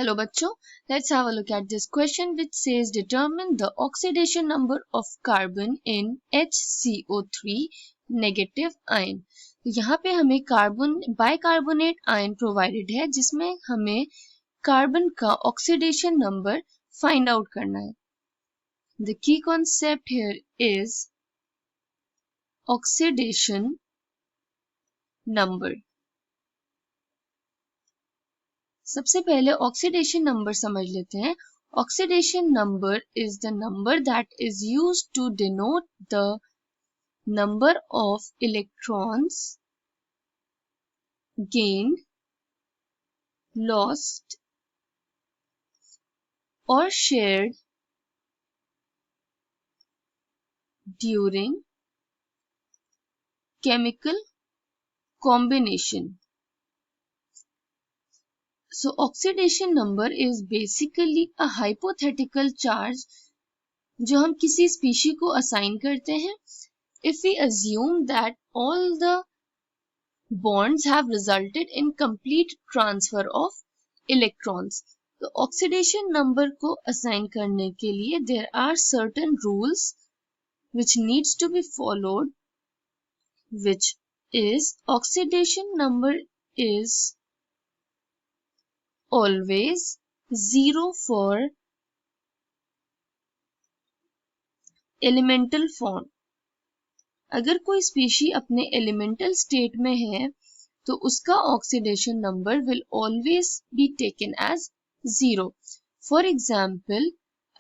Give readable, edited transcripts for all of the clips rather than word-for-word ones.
Hello bachcho, let's have a look at this question which says determine the oxidation number of carbon in HCO3 negative ion. तो यहाँ पे हमें carbon bicarbonate ion provided है जिसमें हमें carbon का oxidation number find out करना है. The key concept here is oxidation number. सबसे पहले ऑक्सीडेशन नंबर समझ लेते हैं. Oxidation number is the number that is used to denote the number of electrons gained, lost or shared during chemical combination. So oxidation number is basically a hypothetical charge जो हम किसी species को assign करते हैं if we assume that all the bonds have resulted in complete transfer of electrons. तो oxidation number को assign करने के लिए there are certain rules which needs to be followed, which is oxidation number is always 0 for elemental form. अगर कोई species अपने elemental state में है तो उसका oxidation number will always be taken as 0. For example,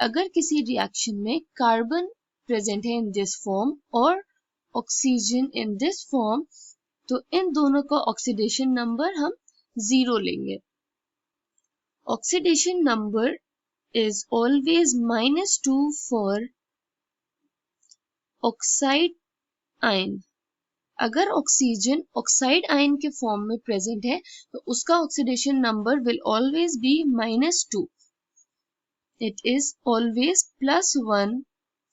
अगर किसी रिएक्शन में कार्बन प्रेजेंट है इन दिस फॉर्म और ऑक्सीजन इन दिस फॉर्म, तो इन दोनों का ऑक्सीडेशन नंबर हम 0 लेंगे. Oxidation number is always -2 for oxide ion. अगर ऑक्सीजन ऑक्साइड आयन के फॉर्म में प्रेजेंट है तो उसका oxidation number will always be -2. It is always +1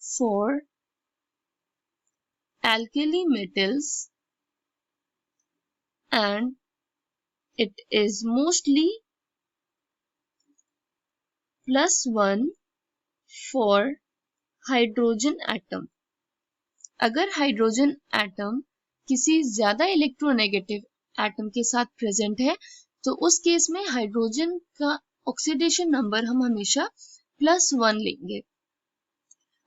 for alkali metals and it is mostly +1 for hydrogen atom. अगर hydrogen atom किसी ज्यादा electronegative atom के साथ प्रेजेंट है तो उस केस में हाइड्रोजन का ऑक्सीडेशन नंबर हम हमेशा +1 लेंगे.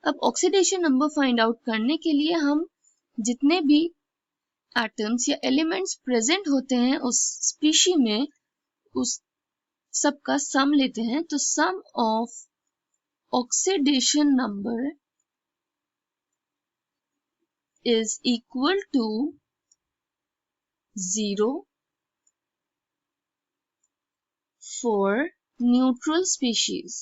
अब ऑक्सीडेशन नंबर फाइंड आउट करने के लिए हम जितने भी एटम्स या एलिमेंट्स प्रेजेंट होते हैं उस स्पीशी में उस सब का सम लेते हैं. तो sum of oxidation number is equal to 0 for neutral species.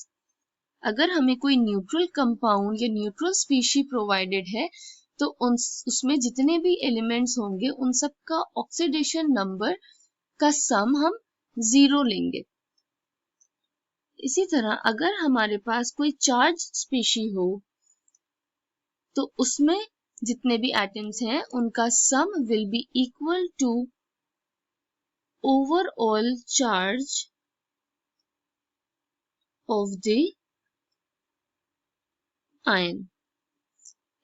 अगर हमें कोई न्यूट्रल कंपाउंड या न्यूट्रल स्पीशी प्रोवाइडेड है तो उसमें जितने भी एलिमेंट्स होंगे उन सब का ऑक्सीडेशन नंबर का सम हम 0 लेंगे. इसी तरह अगर हमारे पास कोई चार्ज स्पीशी हो तो उसमें जितने भी एटम्स हैं उनका sum will be equal to overall charge of the ion.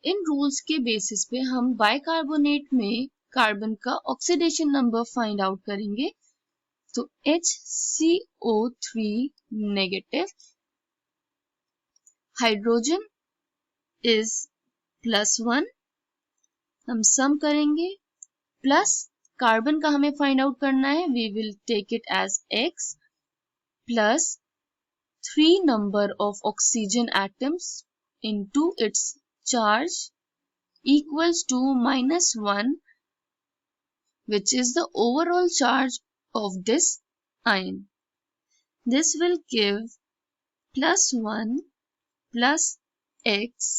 इन रूल्स के बेसिस पे हम बाइकार्बोनेट में कार्बन का ऑक्सीडेशन नंबर फाइंड आउट करेंगे. तो HCO3 नेगेटिव, हाइड्रोजन इज +1, हम सम करेंगे प्लस कार्बन का हमें फाइंड आउट करना है. We will take it as x plus 3 number of oxygen atoms into its charge equals to -1 which is the overall charge of this ion. This will give +1 plus x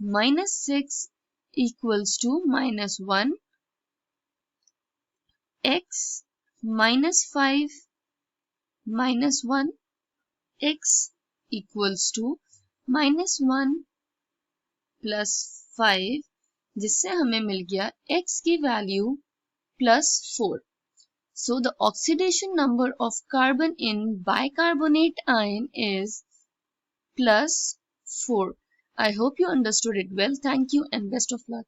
-6 equals to -1, x -5 -1, x equals to -1 plus 5, जिससे हमें मिल गया x की value +4. So the oxidation number of carbon in bicarbonate ion is plus 4. I hope you understood it well. Thank you and best of luck.